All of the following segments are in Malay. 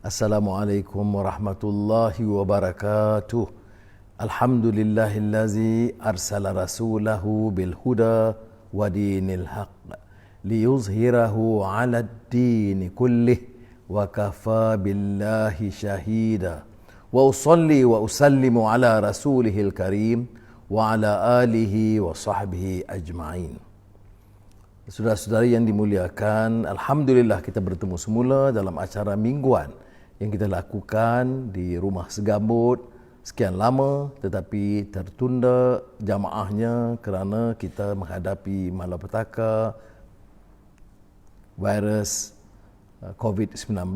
Assalamualaikum warahmatullahi wabarakatuh. Alhamdulillahillazi arsala rasulahu bil huda wa dinil haqq liyuzhirahu 'alad dini kullih wa kafa billahi shahida. Wa usalli wa usallimu ala rasulihil karim wa ala alihi wa sahbihi ajma'in. Saudara-saudari yang dimuliakan, alhamdulillah kita bertemu semula dalam acara mingguan yang kita lakukan di Rumah Segambut sekian lama tetapi tertunda jamaahnya kerana kita menghadapi malapetaka virus COVID-19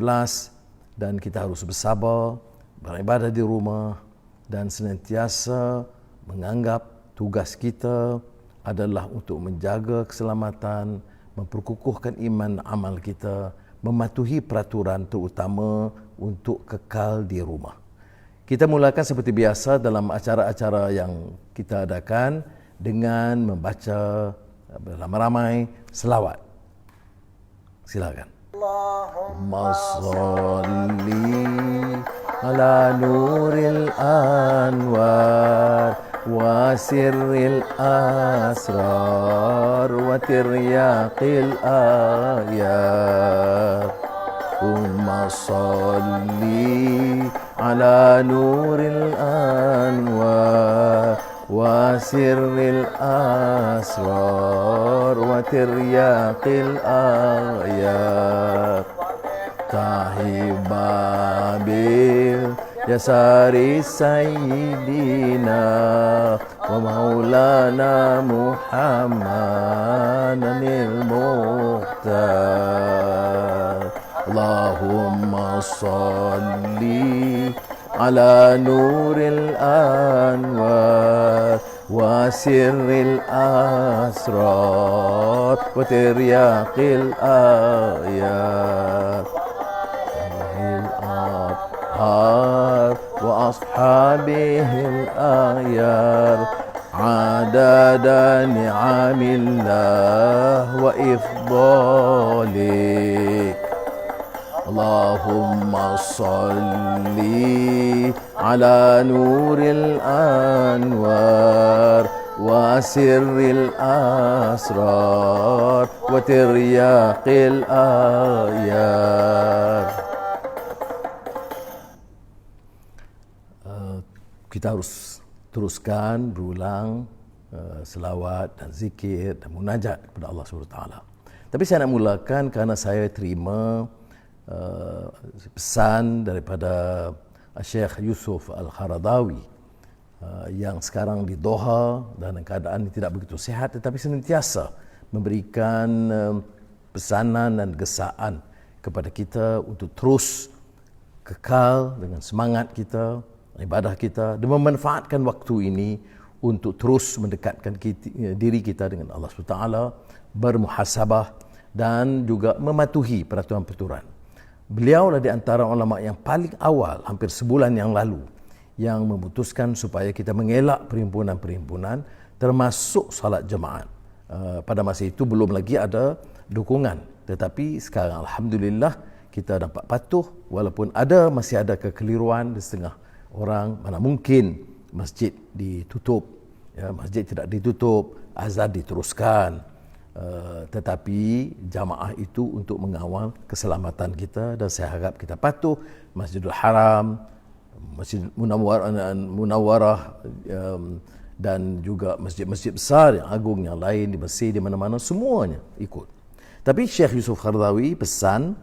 dan kita harus bersabar, beribadah di rumah dan senantiasa menganggap tugas kita adalah untuk menjaga keselamatan, memperkukuhkan iman amal kita, mematuhi peraturan terutama untuk kekal di rumah. Kita mulakan seperti biasa dalam acara-acara yang kita adakan dengan membaca beramai-ramai selawat. Silakan. Allahumma salli ala nuril anwar wa sirril asrar wa tiryaqil ayat. Allahumma salli ala nuril anwar wa sirril asrar wa tiryaqil ayat. Tahibabil yasari sayyidina wa maulana Muhammadanil Mukhtar. Allahumma salli ala nuril anwar wa sirril asrar wa tiryaqil ayat. Wa ashabihil ayar adada ni'amillah wa ifdalik. Allahumma salli ala nuril anwar wa sirril asrar wa tiryaqil ayat. Kita harus teruskan berulang selawat dan zikir dan munajat kepada Allah SWT. Tapi saya nak mulakan kerana saya terima pesan daripada Syekh Yusuf Al-Qaradawi yang sekarang di Doha dalam keadaan tidak begitu sihat tetapi senantiasa memberikan pesanan dan gesaan kepada kita untuk terus kekal dengan semangat kita, ibadah kita dan memanfaatkan waktu ini untuk terus mendekatkan diri kita dengan Allah SWT, bermuhasabah dan juga mematuhi peraturan-peraturan. Beliaulah di antara ulama yang paling awal hampir sebulan yang lalu yang memutuskan supaya kita mengelak perhimpunan-perhimpunan termasuk salat jemaat. Pada masa itu belum lagi ada dukungan, tetapi sekarang alhamdulillah kita dapat patuh walaupun masih ada kekeliruan di setengah orang, mana mungkin masjid ditutup, masjid tidak ditutup, azan diteruskan, tetapi jamaah itu untuk mengawal keselamatan kita dan saya harap kita patuh. Masjidul Haram, Masjid Munawwarah dan juga masjid-masjid besar yang agung yang lain di Mesir, di mana-mana semuanya ikut. Tapi Syekh Yusuf Qaradawi pesan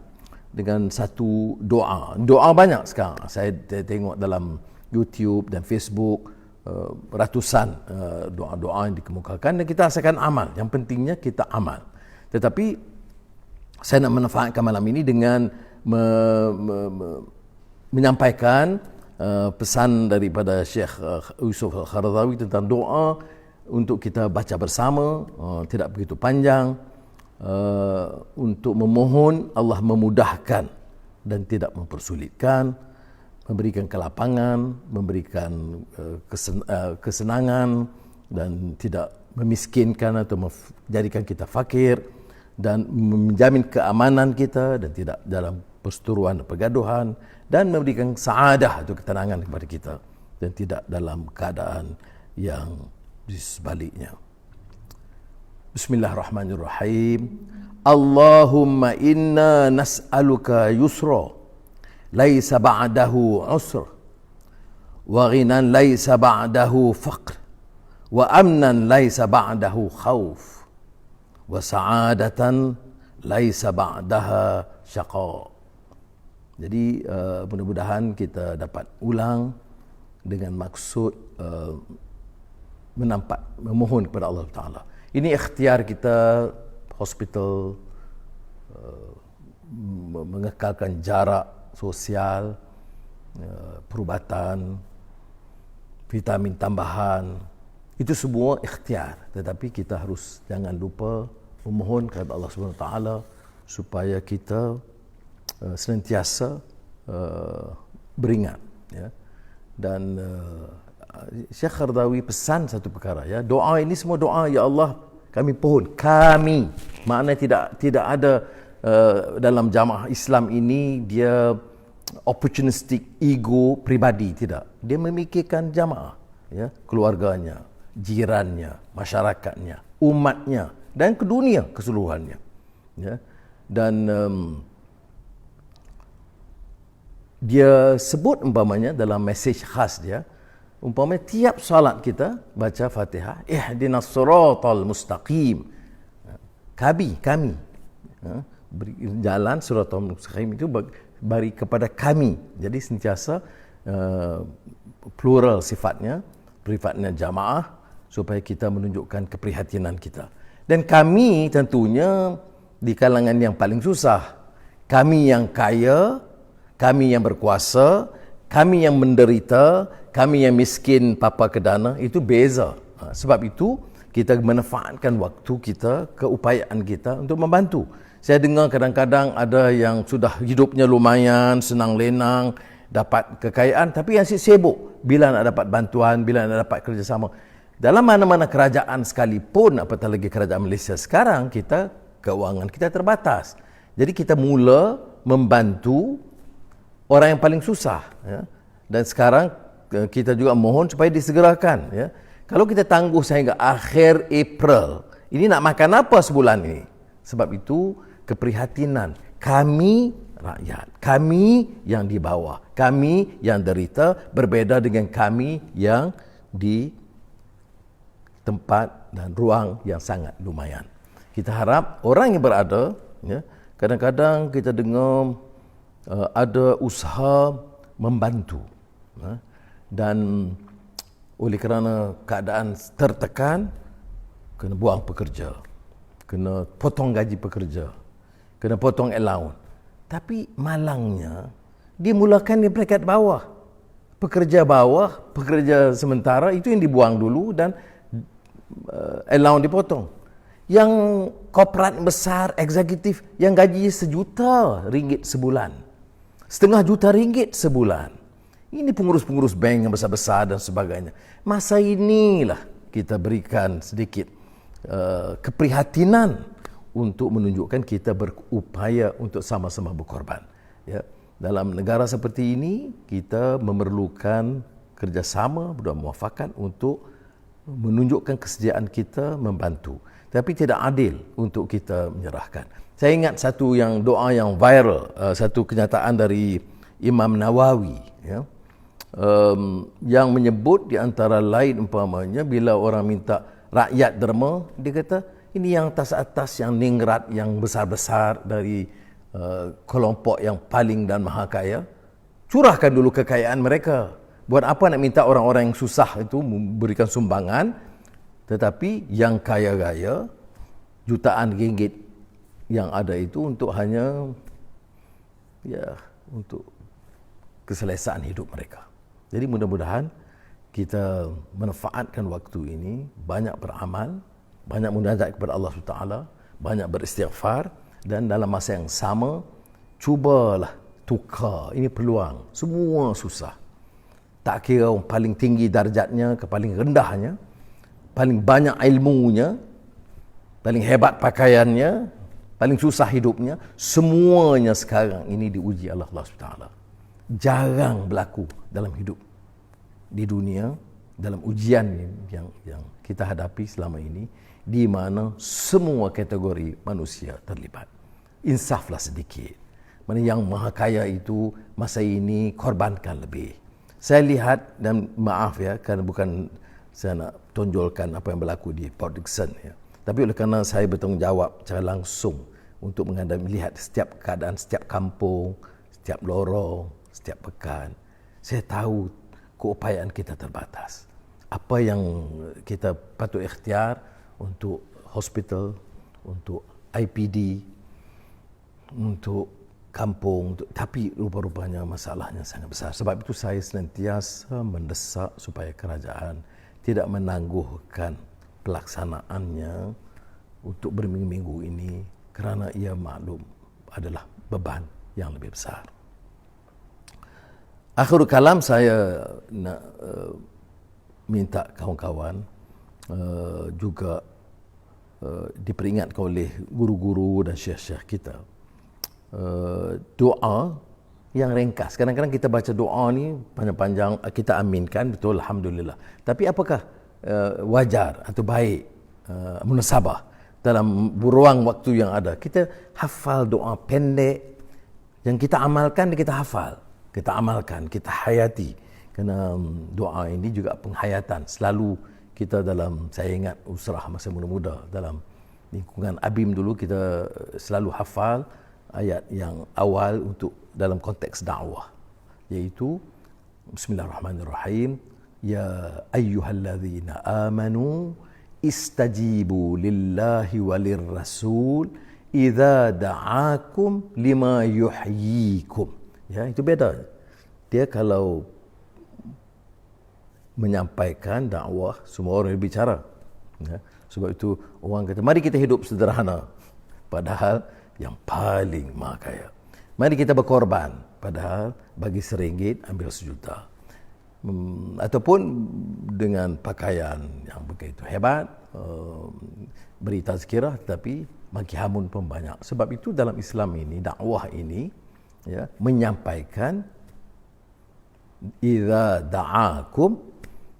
dengan satu doa banyak sekarang. Saya tengok dalam YouTube dan Facebook ratusan doa-doa yang dikemukakan dan kita rasakan amal. Yang pentingnya kita amal. Tetapi saya nak manfaatkan malam ini dengan menyampaikan pesan daripada Syekh Yusuf Al-Qaradawi tentang doa untuk kita baca bersama, tidak begitu panjang, untuk memohon Allah memudahkan dan tidak mempersulitkan, memberikan kelapangan, memberikan kesenangan dan tidak memiskinkan atau menjadikan kita fakir dan menjamin keamanan kita dan tidak dalam perseteruan dan pergaduhan, dan memberikan saadah atau ketenangan kepada kita dan tidak dalam keadaan yang di sebaliknya. Bismillahirrahmanirrahim. Allahumma inna nas'aluka yusra laisa ba'dahu usr wa ghinan laisa ba'dahu faqr wa amnan laisa ba'dahu khauf wa sa'adatan laisa ba'daha syaqa. Jadi mudah-mudahan kita dapat ulang dengan maksud memohon kepada Allah Ta'ala. Ini ikhtiar kita, hospital, mengekalkan jarak sosial, perubatan, vitamin tambahan, itu semua ikhtiar. Tetapi kita harus jangan lupa memohon kepada Allah Subhanahu Wa Taala supaya kita senantiasa beringat. Ya. Dan Syekh Qaradawi pesan satu perkara, ya, doa ini semua doa, ya Allah, kami pohon, kami, maknanya tidak ada dalam jamaah Islam ini dia opportunistic ego pribadi, tidak. Dia memikirkan jamaah, ya, keluarganya, jirannya, masyarakatnya, umatnya dan ke dunia keseluruhannya, ya. Dan dia sebut umpamanya dalam mesej khas dia, umpamanya tiap salat kita baca Fatihah, ihdinas siratal mustaqim, kami beri jalan siratal mustaqim, itu bagi kepada kami. Jadi sentiasa plural sifatnya jamaah, supaya kita menunjukkan keprihatinan kita. Dan kami tentunya di kalangan yang paling susah, kami yang kaya, kami yang berkuasa, kami yang menderita, kami yang miskin papa kedana, itu beza. Sebab itu kita manfaatkan waktu kita, keupayaan kita untuk membantu. Saya dengar kadang-kadang ada yang sudah hidupnya lumayan, senang lenang, dapat kekayaan, tapi yang sibuk bila nak dapat bantuan, bila nak dapat kerjasama. Dalam mana-mana kerajaan sekalipun, apatah lagi kerajaan Malaysia sekarang, kita keuangan kita terbatas. Jadi kita mula membantu orang yang paling susah, ya. Dan sekarang kita juga mohon supaya disegerakan, ya. Kalau kita tangguh sehingga akhir April, ini nak makan apa sebulan ini? Sebab itu keprihatinan kami rakyat, kami yang di bawah, kami yang derita, berbeda dengan kami yang di tempat dan ruang yang sangat lumayan. Kita harap orang yang berada, ya, kadang-kadang kita dengar ada usaha membantu, dan oleh kerana keadaan tertekan, kena buang pekerja, kena potong gaji pekerja, kena potong allowance. Tapi malangnya, dimulakan di peringkat bawah. Pekerja bawah, pekerja sementara, itu yang dibuang dulu dan allowance dipotong. Yang korporat besar, eksekutif, yang gaji RM1 juta sebulan, RM500,000 sebulan. Ini pengurus-pengurus bank yang besar-besar dan sebagainya. Masa inilah kita berikan sedikit keprihatinan untuk menunjukkan kita berupaya untuk sama-sama berkorban. Ya. Dalam negara seperti ini, kita memerlukan kerjasama, bermuafakat untuk menunjukkan kesediaan kita membantu. Tapi tidak adil untuk kita menyerahkan. Saya ingat satu yang doa yang viral, satu kenyataan dari Imam Nawawi, ya, yang menyebut di antara lain umpamanya bila orang minta rakyat derma, dia kata ini yang atas-atas, yang ningrat, yang besar-besar dari kelompok yang paling dan maha kaya, curahkan dulu kekayaan mereka. Buat apa nak minta orang-orang yang susah itu memberikan sumbangan, tetapi yang kaya-kaya jutaan ringgit yang ada itu untuk hanya, ya, untuk keselesaan hidup mereka. Jadi mudah-mudahan kita manfaatkan waktu ini, banyak beramal, banyak munajat kepada Allah SWT, banyak beristighfar, dan dalam masa yang sama cubalah tukar. Ini peluang. Semua susah. Tak kira orang paling tinggi darjatnya ke paling rendahnya, paling banyak ilmunya, paling hebat pakaiannya, paling susah hidupnya, semuanya sekarang ini diuji oleh Allah SWT. Jarang berlaku dalam hidup di dunia, dalam ujian yang kita hadapi selama ini, di mana semua kategori manusia terlibat. Insaflah sedikit. Mana yang maha kaya itu masa ini korbankan lebih. Saya lihat, dan maaf ya, kerana bukan saya nak tonjolkan apa yang berlaku di Port Dickson ya. Tapi oleh kerana saya bertanggungjawab secara langsung untuk melihat setiap keadaan, setiap kampung, setiap lorong, setiap pekan, saya tahu keupayaan kita terbatas. Apa yang kita patut ikhtiar untuk hospital, untuk IPD, untuk kampung, tapi rupa-rupanya masalahnya sangat besar. Sebab itu saya senantiasa mendesak supaya kerajaan tidak menangguhkan pelaksanaannya untuk berminggu-minggu ini, kerana ia maklum adalah beban yang lebih besar. Akhirul kalam, saya nak minta kawan-kawan juga diperingatkan oleh guru-guru dan syekh-syekh kita, doa yang ringkas. Kadang-kadang kita baca doa ni panjang-panjang, kita aminkan, betul, alhamdulillah. Tapi apakah wajar atau baik, munasabah dalam ruang waktu yang ada? Kita hafal doa pendek yang kita amalkan, kita hafal, kita amalkan, kita hayati. Kerana doa ini juga penghayatan. Selalu kita dalam, saya ingat usrah masa muda-muda, dalam lingkungan ABIM dulu, kita selalu hafal ayat yang awal untuk dalam konteks dakwah, iaitu Bismillahirrahmanirrahim, ya ayyuhalladzina amanu istajibu lillahi walir rasul idza da'akum lima yuhyikum. Ya, itu beda. Dia kalau menyampaikan dakwah, semua orang berbicara. Ya, sebab itu orang kata, mari kita hidup sederhana, padahal yang paling maha kaya. Mari kita berkorban, padahal bagi RM1 ambil RM1. Ataupun dengan pakaian yang begitu hebat, beri tazkirah, tetapi bagi hamun pun banyak. Sebab itu dalam Islam ini, dakwah ini, ya, menyampaikan idza da'akum,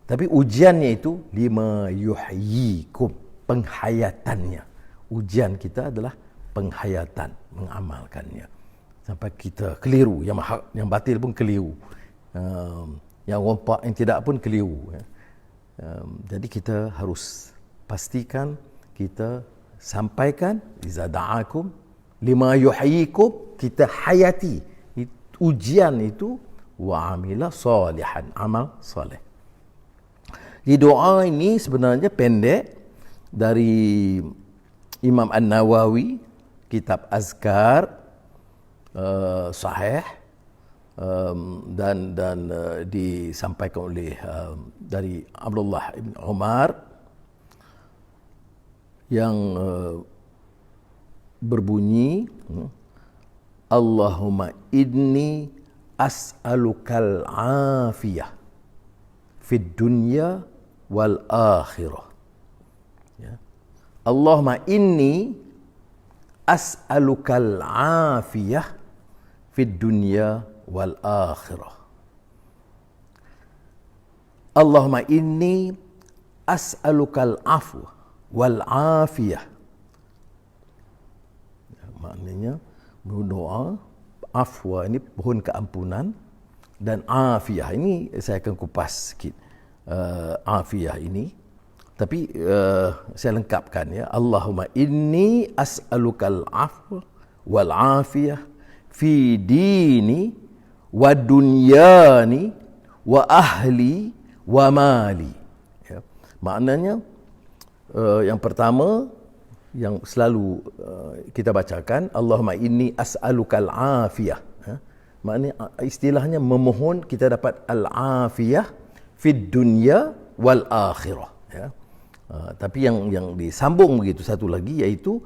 tapi ujiannya itu lima yuhyikum, penghayatannya. Ujian kita adalah penghayatan, mengamalkannya. Sampai kita keliru, yang hak, yang batil pun keliru, yang rompak, yang tidak pun keliru. Jadi kita harus pastikan kita sampaikan iza da'akum lima yuhyikum, kita hayati ujian itu, wa amila salihan, amal saleh. Di doa ini sebenarnya pendek, dari Imam An-Nawawi, kitab Azkar, sahih, dan disampaikan oleh dari Abdullah bin Umar, yang berbunyi, Allahumma inni as'alukal afiyah fid dunya wal akhirah. Ya. Allahumma inni as'alukal afiyah fid dunya wal akhirah. Allahumma inni as'alukal afwa wal afiyah. Ya, maknanya berdoa, afwa ini pohon keampunan, dan afiyah ini saya akan kupas sikit afiyah ini, tapi saya lengkapkan ya. Allahumma inni as'alukal afwa wal afiyah fi dini wa dunyani wa ahli wa mali. Ya. Maknanya yang pertama yang selalu kita bacakan, Allahumma inni as'alukal afiyah. Maknanya istilahnya memohon kita dapat al-afiyah fid dunya wal akhirah. Ya. Tapi yang disambung begitu satu lagi, iaitu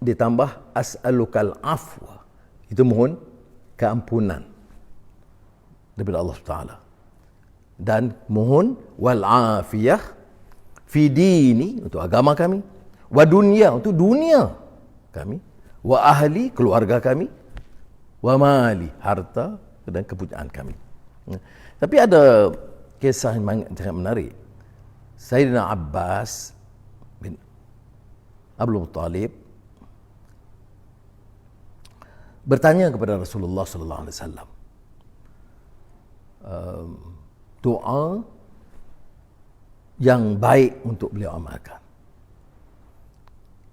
ditambah as'alukal afwa, itu mohon keampunan daripada Allah Taala, dan mohon wal afiyah fi dini, untuk agama kami, wa dunya, untuk dunia kami, wa ahli, keluarga kami, wa mali, harta dan kepunyaan kami. Tapi ada kisah yang sangat menarik. Sayyidina Abbas bin Abdul Muttalib bertanya kepada Rasulullah sallallahu alaihi wasallam doa yang baik untuk beliau amalkan.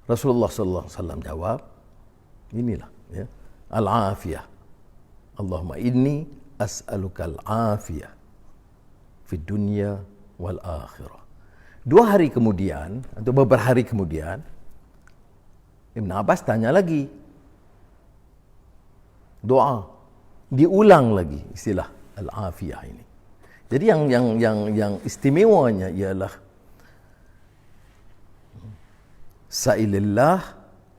Rasulullah sallallahu alaihi wasallam jawab, inilah ya, al-afiyah. Allahumma inni as'aluka al-afiyah fid dunya wal akhirah. 2 hari kemudian atau beberapa hari kemudian Ibn Abbas tanya lagi. Doa diulang lagi istilah al-afiyah ini. Jadi yang istimewanya ialah sa'ilillah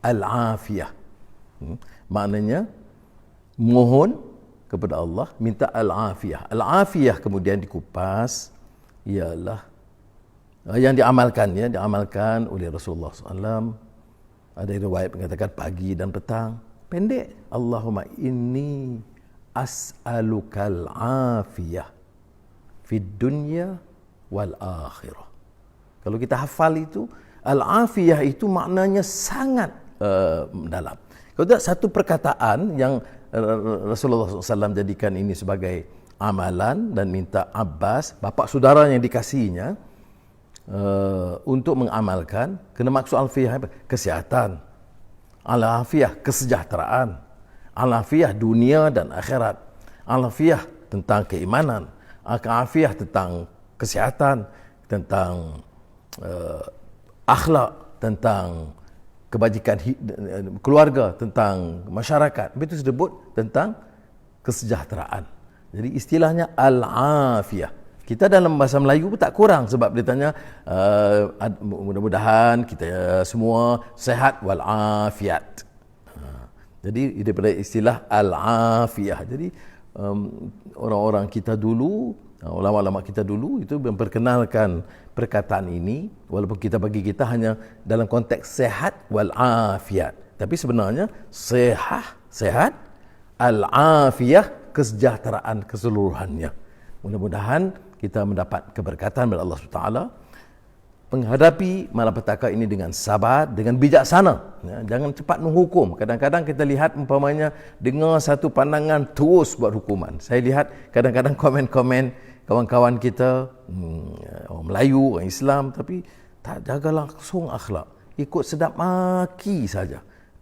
al-afiyah. Maknanya mohon kepada Allah, minta al-afiyah. Al-afiyah kemudian dikupas ialah yang diamalkan oleh Rasulullah SAW. Ada riwayat mengatakan pagi dan petang. Pendek, Allahumma inni as'alukal afiyah fid dunya wal akhirah. Kalau kita hafal itu, al-afiyah itu maknanya sangat dalam. Kalau tidak, satu perkataan yang Rasulullah SAW jadikan ini sebagai amalan dan minta Abbas, bapa saudara yang dikasihinya, untuk mengamalkan. Kena maksud al-afiyah apa? Kesihatan, al-afiyah kesejahteraan, al-afiyah dunia dan akhirat, al-afiyah tentang keimanan, al-afiyah tentang kesihatan, tentang akhlak, tentang kebajikan keluarga, tentang masyarakat. Itu disebut tentang kesejahteraan. Jadi istilahnya al-afiyah. Kita dalam bahasa Melayu pun tak kurang, sebab dia tanya mudah-mudahan kita semua sehat wal afiat. Jadi daripada istilah al-afiyah. Jadi orang-orang kita dulu, ulama-ulama kita dulu itu memperkenalkan perkataan ini, walaupun bagi kita hanya dalam konteks sehat wal afiat. Tapi sebenarnya sehat al-afiyah, kesejahteraan keseluruhannya. Mudah-mudahan kita mendapat keberkatan dari Allah SWT menghadapi malapetaka ini dengan sabar, dengan bijaksana. Ya, jangan cepat menghukum. Kadang-kadang kita lihat umpamanya dengar satu pandangan terus buat hukuman. Saya lihat kadang-kadang komen-komen kawan-kawan kita, orang Melayu, orang Islam, tapi tak jaga langsung akhlak. Ikut sedap maki saja.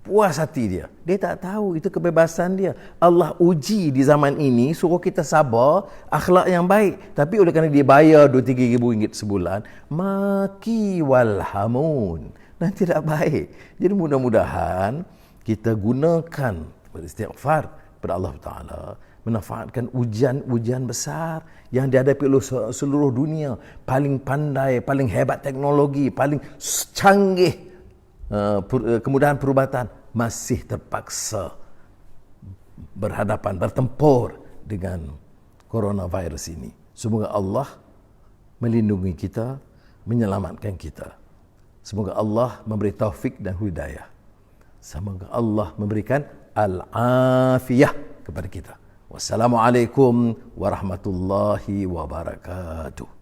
Puas hati dia. Dia tak tahu itu kebebasan dia. Allah uji di zaman ini, suruh kita sabar, akhlak yang baik. Tapi oleh kerana dia bayar 2-3 ribu ringgit sebulan, maki walhamun. Dan tidak baik. Jadi mudah-mudahan kita gunakan beristighfar kepada Allah Ta'ala, memanfaatkan ujian-ujian besar yang dihadapi oleh seluruh dunia. Paling pandai, paling hebat teknologi, paling canggih kemudahan perubatan, masih terpaksa bertempur dengan coronavirus ini. Semoga Allah melindungi kita, menyelamatkan kita. Semoga Allah memberi taufik dan hidayah. Semoga Allah memberikan al-afiyah kepada kita. Wassalamualaikum warahmatullahi wabarakatuh.